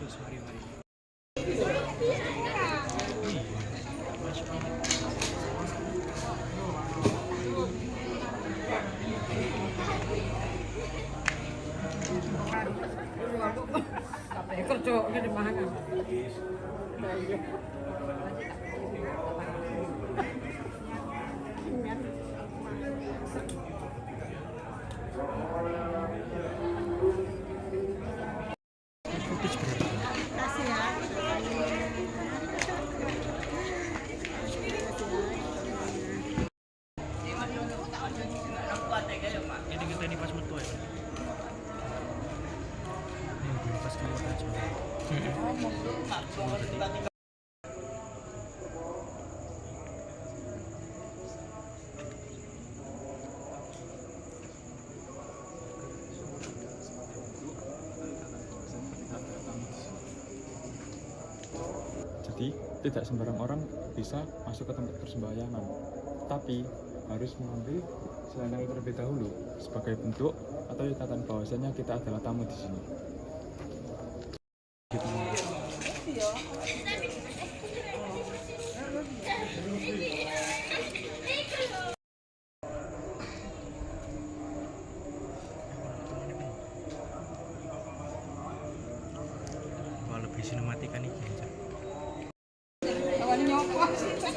khusus hari-hari ini. Kerja gede banget. Footage berapa? Jadi kita ini pas metu ya. Ini pas keluar aja. Jadi tidak sembarang orang bisa masuk ke tempat persembahyangan, tapi harus mengambil selendang terlebih dahulu sebagai bentuk atau ikatan bahwasanya kita adalah tamu di sini. Wah, lebih sinematika nih aja. Awalnya nyokok.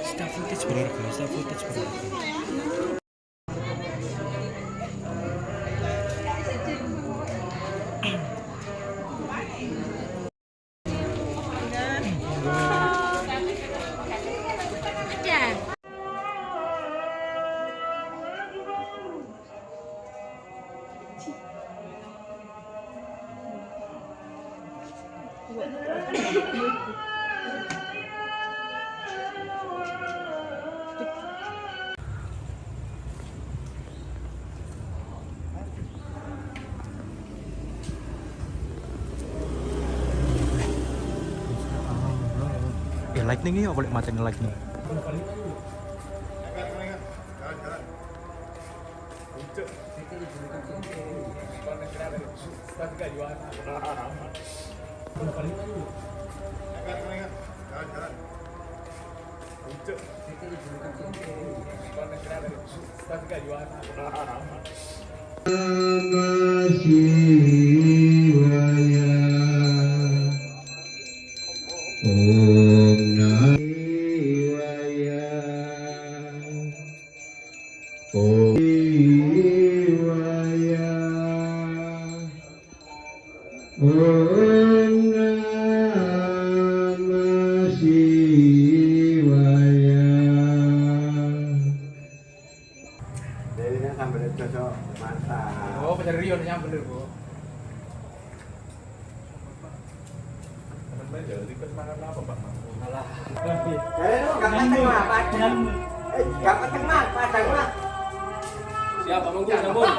Staff footage berharga, staff footage berharga. Like nih, boleh macam like nih. Jadinya sambil cocok mantap. Oh, pencari Rio nya bener, Bu. Teman aja, request makan apa, Pak? Alah. Gak penting mah, padang. Gak penting mah, padang mah. Siapa monggo sambung?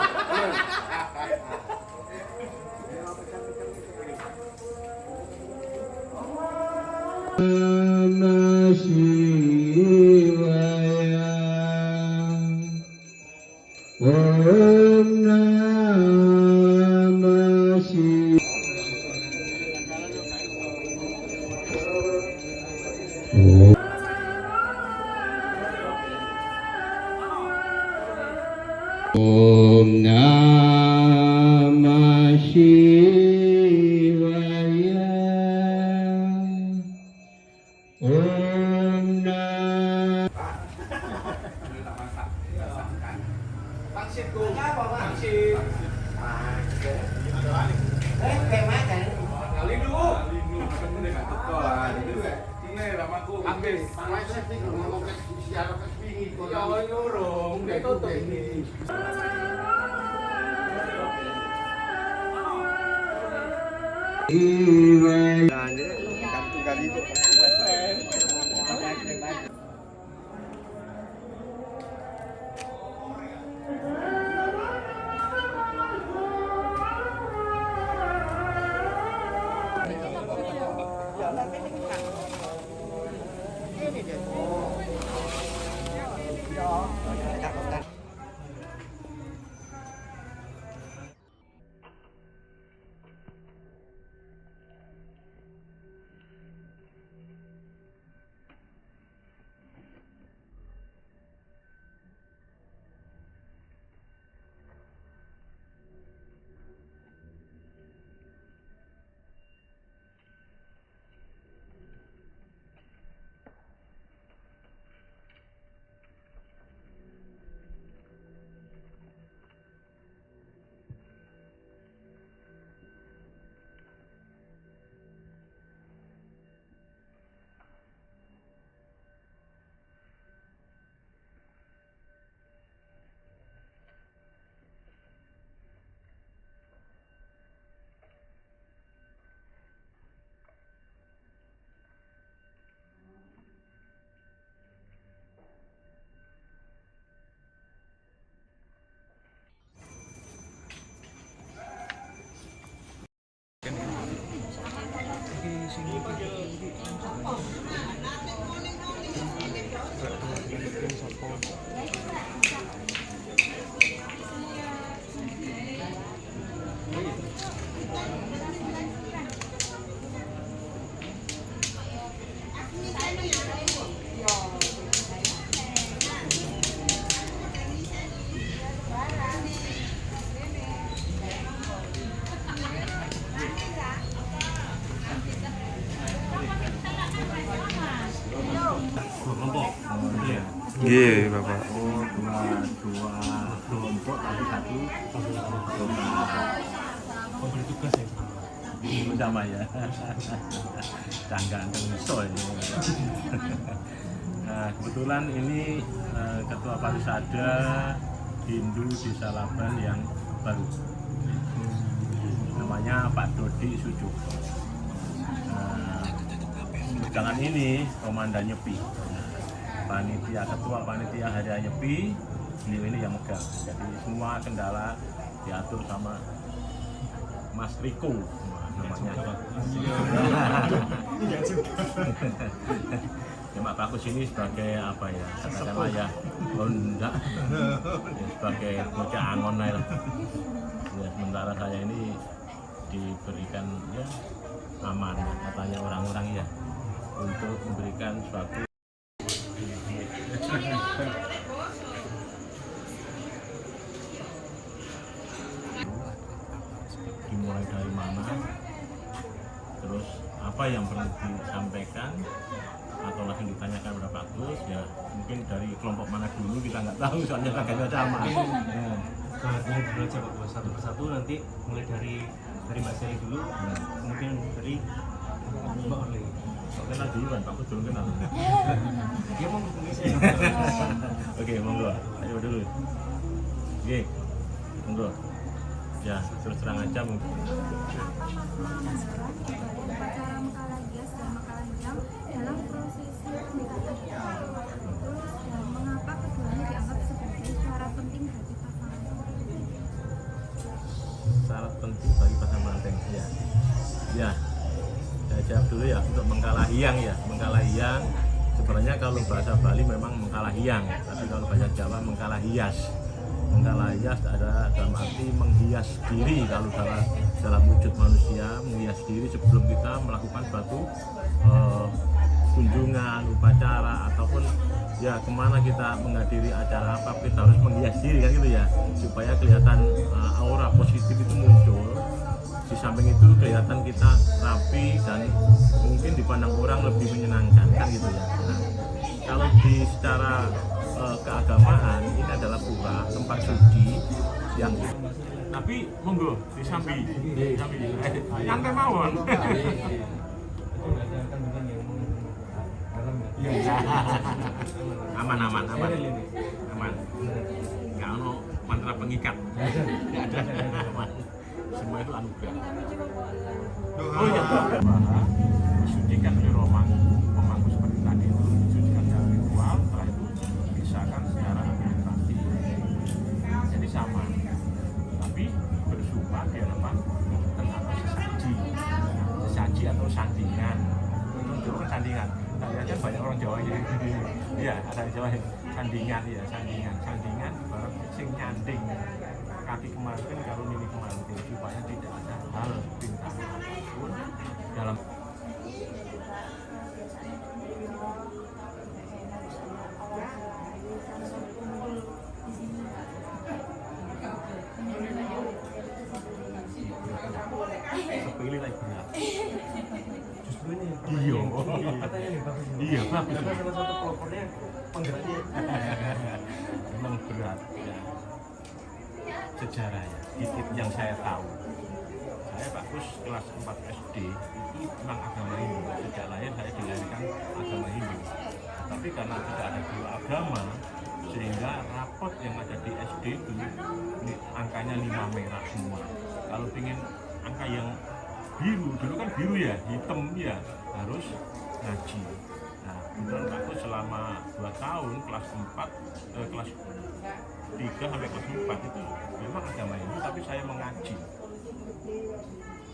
Om Namah Shivaya. Om Namah. Pangsit ku. Pangsit. Kayak mana? Kali dulu. Kan udah enggak tekan. Ini ramaku habis. Pangsit nih ngomong ke siapa ke sini. Ya nyurung, dia tutup ini. Iya, Bapak. Oh, dua kelompok tapi satu Memberi tugas ya. sama ya. Canggang iso ini. Nah, kebetulan ini Ketua Parisada Hindu Desa Laban yang baru. Namanya Pak Dodi Sujuko. Jangan ini Komandan Nyepi. Panitia Ketua Panitia Hari Raya Nyepi, beliau ini yang megang. Jadi semua kendala diatur sama Mas Riko namanya. Ya, Mak Bagus ini sebagai apa ya? Katakanlah ya, enggak. Ya, sebagai bocah angon lah. Ya, sementara saya ini diberikan ya aman katanya orang-orang ya untuk memberikan suatu dimulai dari mana, terus apa yang perlu disampaikan atau langsung ditanyakan kepada Pak Gus ya, mungkin dari kelompok mana dulu kita nggak tahu soalnya agaknya sama. Ini dulu aja Pak Bos, satu persatu nanti mulai dari Mbak Seri dulu, kemudian dari Mbak Orly. Kenal dulu kan, Pak Gus belum kenal. Dia mau ketemu saya. Oke, monggo, ayo dulu. Oke, monggo. Ya, terus terang aja mungkin. Upacara Mekalah Gias dan Mekalah Jam dalam prosesi pernikahan. Terus mengapa keduanya dianggap sebagai syarat penting bagi pasangan? Syarat penting bagi pasangan pengantin ya. Ya, saya jawab dulu ya untuk mengkalahiyang ya. Mengkalahiyang sebenarnya kalau bahasa Bali memang mengkalahiyang, tapi kalau bahasa Jawa mengkalahias. Mengkalahias ada dalam arti menghias diri kalau dalam wujud manusia, menghias diri sebelum kita melakukan suatu kunjungan, upacara ataupun ya kemana kita menghadiri acara apa kita harus menghias diri kan gitu ya, supaya kelihatan aura positif itu muncul. Di samping itu kelihatan kita rapi dan mungkin dipandang orang lebih menyenangkan kan gitu ya. Nah, kalau di secara keagamaan ini adalah pura tempat suci yang tapi monggo disambi nyantai mawon. Aman nggak ono mantra pengikat, nggak ada. Aman. Semua itu anugerah. Oh iya, disucikan oleh Roman pemangku seperti tadi itu, disucikan secara ritual, setelah itu disahkan secara administrasi. Jadi sama, tapi bersumpah di hadapan atau sesaji atau sandingan. Itu kan sandingan. Tadi banyak orang Jawa yang iya, ada Jawa sandingan ya, sandingan ibarat sing nyanding kaki kemanten kalau mini kemanten supaya tidak ada hal bintang apapun dalam sepilih lagi benar. Justru ini katanya nih bagus. Iya bagus. Karena salah satu pelopornya penggeraknya memang berat ya. Sejarah ya, dikit yang saya tahu. Saya bagus kelas 4 SD itu memang agama Hindu. Sejak lahir saya dilahirkan agama Hindu. Tapi karena tidak ada guru agama, sehingga rapot yang ada di SD itu ini angkanya 5 merah semua. Kalau ingin angka yang biru, dulu kan biru ya, hitam ya, harus ngaji. Nah, kemudian aku selama 2 tahun kelas 3 sampai kelas 4 itu memang agama ini, tapi saya mengaji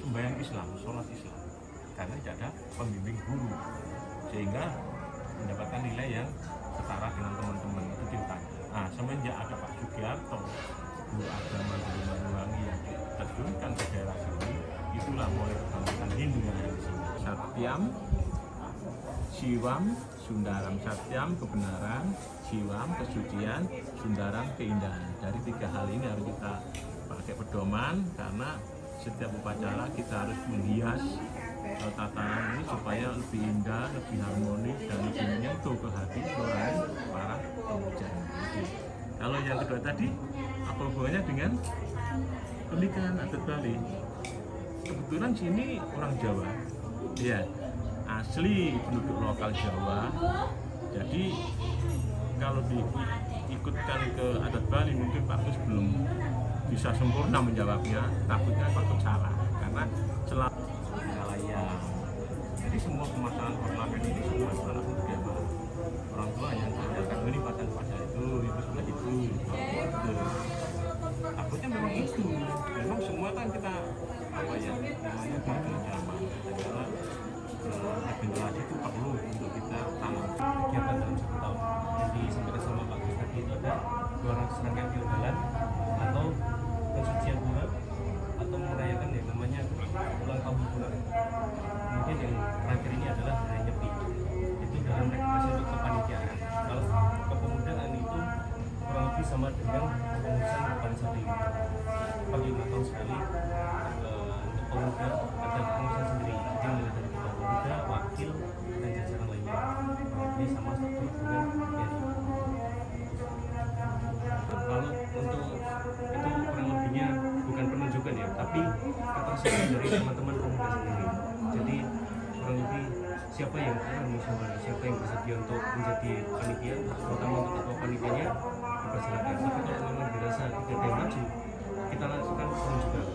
sembahyang Islam, sholat Islam, karena tidak ada pembimbing guru, sehingga mendapatkan nilai yang setara dengan teman-teman itu ditanya. Nah, semenjak ada Pak Sugiarto, guru agama dari Banyuwangi yang diterjunkan ke daerah sini, itulah mulai kebangkitan Hindu yang ada di sini. Satyam, Siwam, Sundaram. Satyam kebenaran, Siwam kesucian, Sundaram keindahan. Dari 3 hal ini harus kita pakai pedoman, karena setiap upacara kita harus menghias tatanan ini supaya lebih indah, lebih harmonis dan lebih menyentuh ke hati nurani para pemuja. Kalau yang kedua tadi apa hubungannya dengan pernikahan adat Bali? Kebetulan sini orang Jawa, ya asli penduduk lokal Jawa. Jadi kalau diikutkan ke adat Bali mungkin Pak Gus belum bisa sempurna menjawabnya, takutnya takut salah karena selalu wilayah. Jadi semua permasalahan ornamen ini semua adalah budaya orang tua yang mengajarkan ini padan pada itu sebelah itu. Takutnya memang itu, memang semua kan kita apa ya namanya budaya zaman. Adalah regenerasi itu perlu untuk kita tanam. Kegiatan dalam 1 tahun yang disampaikan sama Pak Gus tadi itu ada 200 rangkaian kilgalan atau pensucian bulan atau merayakan yang namanya ulang tahun bulan. Kemudian yang terakhir ini adalah hari nyepi, itu dalam regenerasi untuk kepanitiaan. Kalau kepemudaan itu kurang lebih sama dengan pengurusan Pansari pagi 5 tahun sekali. Untuk pemuda ada pengurusan sendiri, jadi mulai dari ketua pemuda, wakil dan jajaran lainnya. Ini sama struktur dengan PRI. Kalau untuk itu kurang lebihnya bukan penunjukan ya, tapi ketersediaan dari teman-teman pemuda sendiri. Jadi kurang lebih siapa yang musyawarah, siapa yang bersedia untuk menjadi panitia, terutama untuk ketua panitianya, dipersilakan. Tapi kalau memang dirasa tidak ada yang maju, kita langsungkan penunjukan.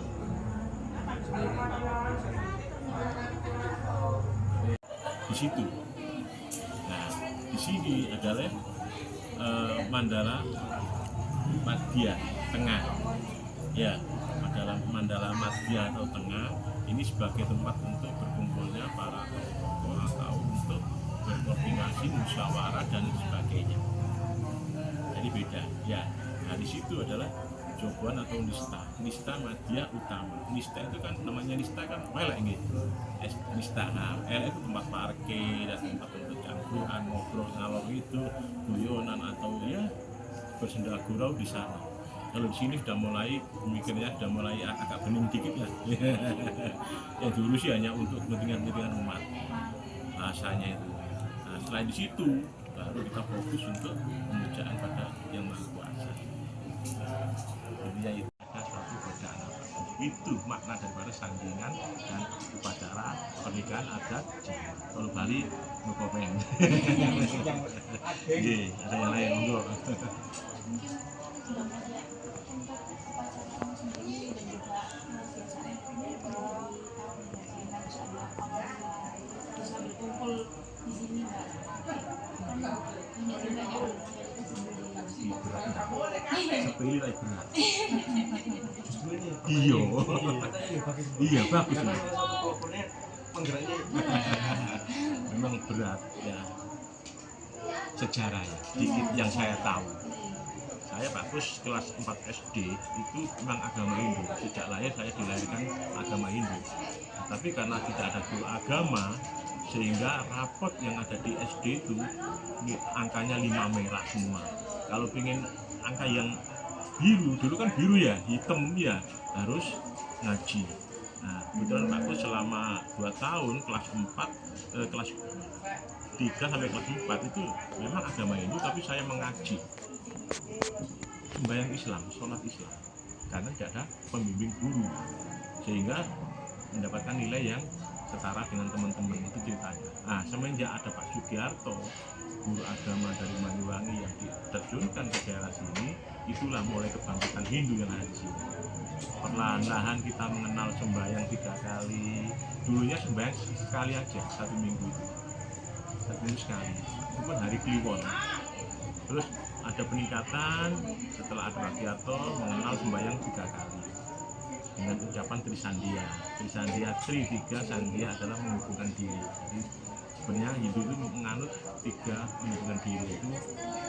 Di situ. Nah, di sini adalah Mandala Madya Tengah. Ya, Mandala Madya atau Tengah ini sebagai tempat untuk berkumpulnya para tokoh atau untuk berkoordinasi, musyawarah dan sebagainya. Jadi beda. Ya, nah di situ adalah Jobuan atau Nista Madya Utama. Nista itu kan namanya Nista kan melek gitu. Nista itu tempat parkir dan tempat untuk cangkruan, ngobrol ngalor itu, guyonan atau ya bersenda gurau di sana. Kalau di sini sudah mulai mikirnya sudah mulai agak bening dikit lah. Yang dulu sih hanya untuk kepentingan umat bahasanya itu. Nah setelah di situ baru kita fokus untuk pemujaan pada Yang Maha Kuasa. Jadi itu ada suatu godaan apa? Itu makna daripada sandingan dan upacara pernikahan adat Jawa. Kalau Bali nukopeng. Oke, ada yang lain monggo. Sepilih lah berat. Iya bagus ini. Memang berat ya. Sejarahnya sedikit yang saya tahu. Saya bagus kelas 4 SD itu memang agama Hindu. Sejak lahir saya dilahirkan agama Hindu. Tapi karena tidak ada guru agama, sehingga rapot yang ada di SD itu angkanya 5 merah semua. Kalau pengen angka yang biru, dulu kan biru ya, hitam ya, harus ngaji. Nah, kebetulan aku selama 2 tahun kelas 4, kelas 3 sampai kelas 4 itu memang agama Hindu, tapi saya mengaji sembahyang Islam, sholat Islam, karena tidak ada pembimbing guru, sehingga mendapatkan nilai yang setara dengan teman-teman itu ceritanya. Nah, semenjak ada Pak Sugiarto, guru agama dari Banyuwangi yang diterjunkan ke daerah sini, itulah mulai kebangkitan Hindu yang ada di sini. Perlahan-lahan kita mengenal sembahyang 3 kali. Dulunya sembahyang sekali aja, 1 minggu itu. 1 minggu sekali. Itu pun hari Kliwon. Terus ada peningkatan setelah ada Pak Sugiarto mengenal sembahyang 3 kali. Dengan ucapan Trisandia. Trisandia, Tri 3, Sandia adalah menghubungkan diri. Jadi sebenarnya Hindu itu menganut 3 menghubungkan diri itu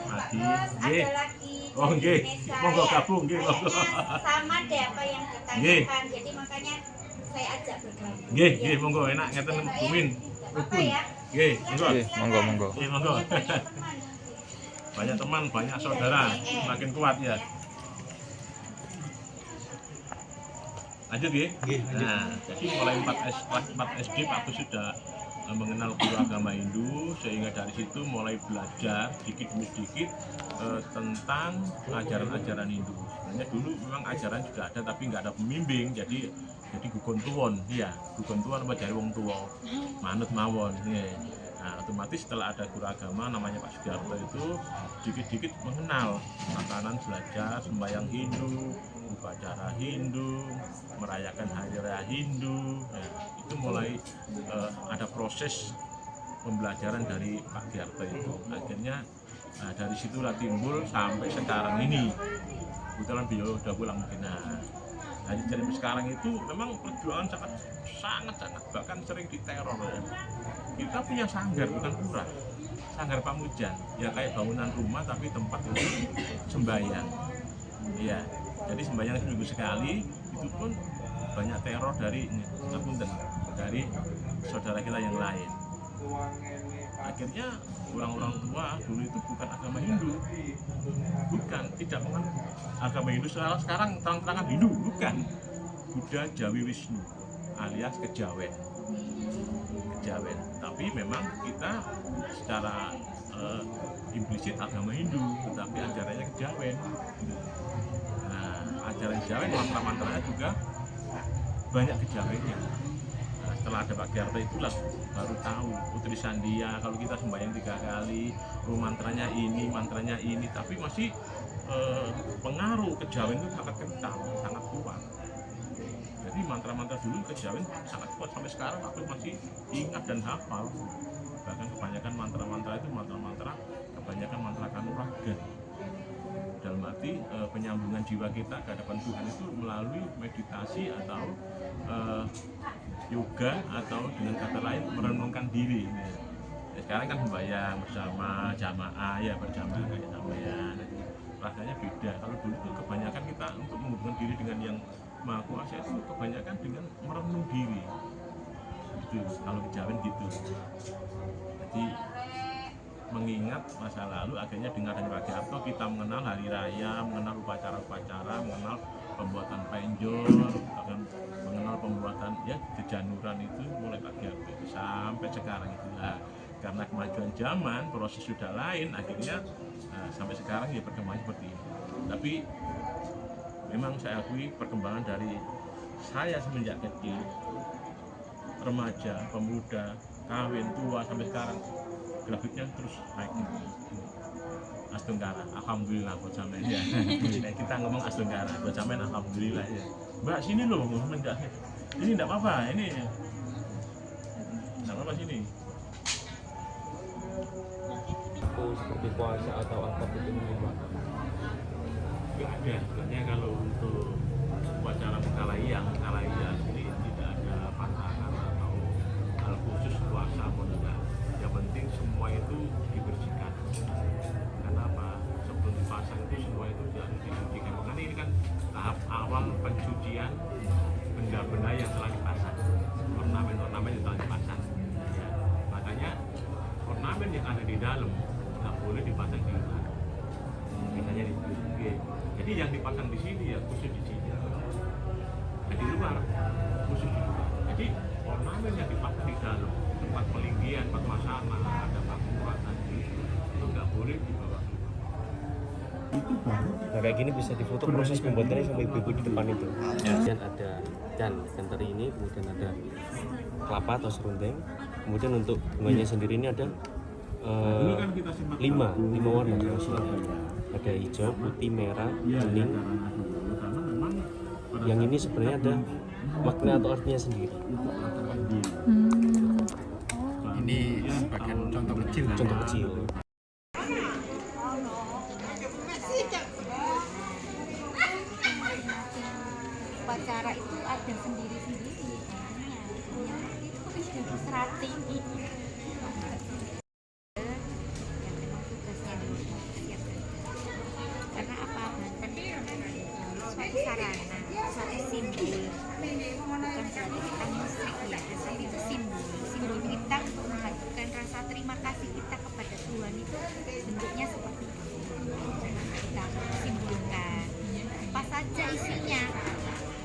tadi. Ada lagi Oh nggih, monggo gabung nggih monggo. Sama deh apa yang ditanyakan. Jadi makanya saya ajak bergabung. Nggih, nggih monggo enak ngeten Bumin. Apa ya? Nggih, monggo. Monggo. Nggih, monggo. Banyak teman, banyak saudara, semakin kuat ya. Lanjut ya. Nah, jadi mulai 4 SD Pak Gus sudah mengenal guru agama Hindu, sehingga dari situ mulai belajar sedikit demi sedikit tentang ajaran-ajaran Hindu. Sebenarnya dulu memang ajaran juga ada tapi nggak ada pembimbing, jadi gugon tuwon, ya gugon tuwon apa jare wong tuwa, manut mawon. Ya. Nah, otomatis setelah ada guru agama namanya Pak Sugiarto itu sedikit-sedikit mengenal tatanan belajar sembahyang Hindu, upacara Hindu, merayakan hari raya Hindu. Nah, itu mulai ada proses pembelajaran dari Pak Sugiarto itu. Akhirnya dari situlah timbul sampai sekarang ini. Kebetulan beliau udah pulang mungkin. Nah, dari sekarang itu memang perjuangan sangat bahkan sering diteror ya. Kita punya sanggar bukan pura, sanggar pamujan ya, kayak bangunan rumah tapi tempat untuk sembahyang ya. Jadi sembahyang seminggu sekali, itu pun banyak teror dari saudara kita yang lain. Akhirnya orang-orang tua dulu itu bukan agama Hindu, tidak mengenal agama Hindu. Sekarang terang-terangan Hindu, bukan. Buddha Jawi Wisnu alias kejawen. Tapi memang kita secara implisit agama Hindu, tetapi ajarannya kejawen. Nah, ajaran kejawen, mantra-mantranya juga banyak kejawennya. Nah, setelah ada Pak Sugiarto itulah baru tahu Putri Sandia kalau kita sembahyang 3 kali, mantranya ini, tapi masih pengaruh kejawen itu sangat kental, sangat kuat. Jadi mantra-mantra dulu kejawen sangat kuat, sampai sekarang aku masih ingat dan hafal. Bahkan kebanyakan mantra-mantra itu kebanyakan mantra kanuragan. Dalam arti penyambungan jiwa kita ke hadapan Tuhan itu melalui meditasi atau yoga, atau dengan kata lain merenungkan diri. Ya, sekarang kan sembahyang bersama jamaah ya, berjamaah kayak sampean. Rasanya beda. Kalau dulu itu kebanyakan kita untuk menghubungkan diri dengan yang Maha Kuasa itu kebanyakan dengan merenung diri. Gitu. Kalau kejawen gitu. Jadi mengingat masa lalu, akhirnya dengan adanya Pak Sugiarto kita mengenal hari raya, mengenal upacara-upacara, mengenal pembuatan penjor, mengenal pembuatan ya jejanuran itu mulai Pak Sugiarto sampai sekarang itu. Nah, karena kemajuan zaman, proses sudah lain, akhirnya sampai sekarang ya perkembangan seperti ini. Tapi memang saya akui perkembangan dari saya semenjak kecil, remaja, pemuda, kawin, tua sampai sekarang, grafiknya terus naik. Astungkara, alhamdulillah buat sampean ya. Kita ngomong Astungkara, buat sampean alhamdulillah ya. Mbak sini loh, ini enggak apa-apa, ini enggak apa-apa sini. Seperti puasa atau apa itu mungkin Pak? Nggak ada, sebenarnya kalau untuk upacara Mengkalaya sendiri tidak ada pantangan atau hal khusus puasa pun enggak. Yang penting semua itu dibersihkan. Kenapa? Sebelum dipasang itu semua itu harus disucikan. Makanya ini kan tahap awal pencucian benda-benda yang telah dipasang, ornamen-ornamen yang telah dipasang. Ya. Makanya ornamen yang ada di dalam nggak boleh dipasang di luar. Misalnya di sini. Jadi yang dipasang di sini ya khusus di sini. Nah, di luar khusus di luar. Jadi ornamen yang dipasang di dalam, tempat pelinggian, tempat masana, ada pakurat tadi, itu nggak boleh dibawa keluar. Nah kayak gini bisa difoto proses pembuatannya sama ibu-ibu di depan itu. Kemudian ada ikan teri ini, kemudian ada kelapa atau serundeng. Kemudian untuk bunganya sendiri ini ada 5 warna maksudnya. Ada hijau, putih, merah, kuning. Yang ini sebenarnya ada makna atau artinya sendiri. Ini sebagai contoh kecil. Contoh kecil. Upacara itu ada sendiri-sendiri. Itu sudah diserating. Karena apa? Suatu sarana, suatu simbol. Bukan berarti kita musik ya, tapi itu simbol kita untuk mengajukan rasa terima kasih kita kepada Tuhan. Itu bentuknya seperti itu. Kita simbolkan apa saja isinya,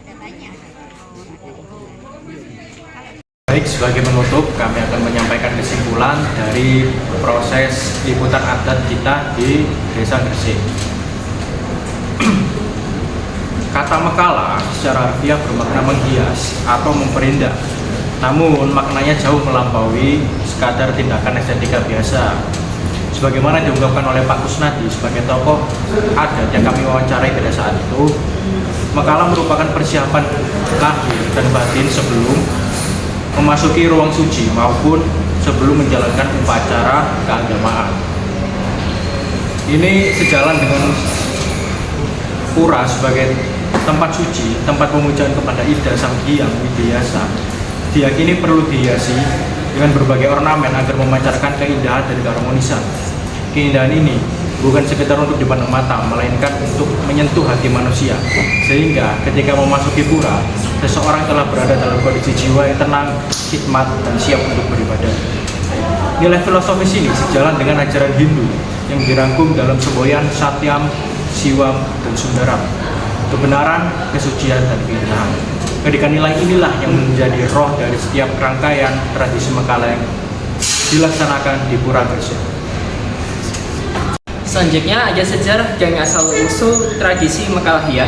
ada banyak. Baik, sebagai penutup kami akan menyampaikan kesimpulan dari proses liputan adat kita di Desa Gresik. Kata Mekala secara harfiah bermakna menghias atau memperindah. Namun maknanya jauh melampaui sekadar tindakan estetika biasa. Sebagaimana diungkapkan oleh Pak Kusnadi sebagai tokoh adat yang kami wawancarai pada saat itu, Mekala merupakan persiapan lahir dan batin sebelum memasuki ruang suci maupun sebelum menjalankan upacara keagamaan. Ini sejalan dengan pura sebagai tempat suci, tempat pemujaan kepada Ida Sang Hyang Widiasa, diyakini perlu dihiasi dengan berbagai ornamen agar memancarkan keindahan dan keharmonisan. Keindahan ini bukan sekedar untuk dipandang mata, melainkan untuk menyentuh hati manusia, sehingga ketika memasuki pura, seseorang telah berada dalam kondisi jiwa yang tenang, hikmat, dan siap untuk beribadah. Nilai filosofis ini sejalan dengan ajaran Hindu yang dirangkum dalam semboyan Satyam, Siwam, dan Sundaram, kebenaran, kesucian, dan keindahan. Ketiga nilai inilah yang menjadi roh dari setiap rangkaian tradisi Mekala yang dilaksanakan di Pura Gresik. Selanjutnya ada sejarah dan asal-usul tradisi Mekalahian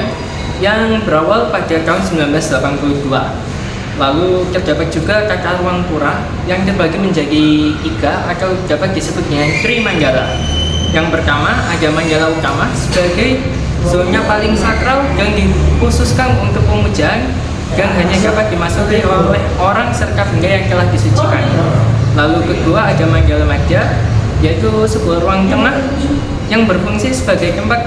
yang berawal pada tahun 1982. Lalu terdapat juga tata ruang pura yang terbagi menjadi 3 atau dapat disebut dengan Tri Mandala. Yang pertama ada Mandala Utama sebagai zona paling sakral yang dikhususkan untuk pemujaan yang hanya dapat dimasuki oleh orang serta benda yang telah disucikan. Lalu kedua ada Mandala Madya, yaitu sebuah ruang tengah yang berfungsi sebagai tempat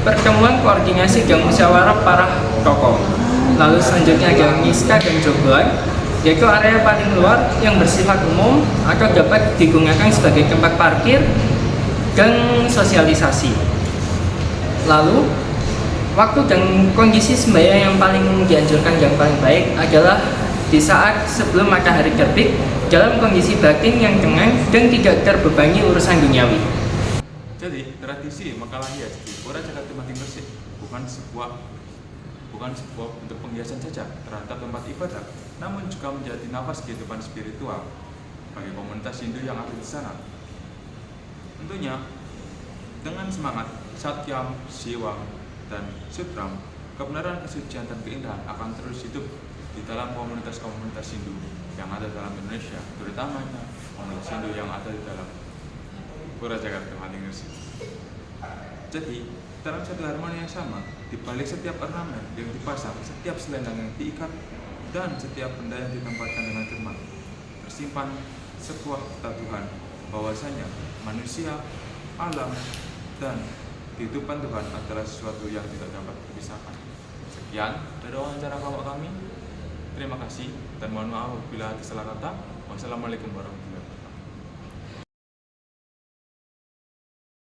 pertemuan koordinasi dan musyawarah para tokoh. Lalu selanjutnya ada Niska dan Joglan, yaitu area paling luar yang bersifat umum atau dapat digunakan sebagai tempat parkir dan sosialisasi. Lalu waktu dan kondisi sembahyang yang paling dianjurkan dan paling baik adalah di saat sebelum matahari terbit dalam kondisi batin yang tenang dan tidak terbebani urusan duniawi. Jadi, tradisi Mekalahian di Pura Jagat Tinggi Gresik bukan sebuah bentuk penghiasan saja terhadap tempat ibadah, namun juga menjadi nafas kehidupan spiritual bagi komunitas Hindu yang ada di sana. Tentunya, dengan semangat Satyam, Siwam, dan Sutram, kebenaran, kesucian, dan keindahan akan terus hidup di dalam komunitas-komunitas Hindu yang ada dalam Indonesia, terutamanya komunitas Hindu yang ada di dalam Pura Jagat Tinggi Gresik. Jadi, dalam satu harmoni yang sama, di balik setiap ornamen yang dipasang, setiap selendang yang diikat, dan setiap benda yang ditempatkan dengan cermat, tersimpan sebuah Tuhan bahwasanya manusia, alam, dan kehidupan Tuhan adalah sesuatu yang tidak dapat dipisahkan. Sekian dari wawancara kelompok kami. Terima kasih dan mohon maaf bila ada salah kata. Wassalamualaikum warahmatullahi wabarakatuh.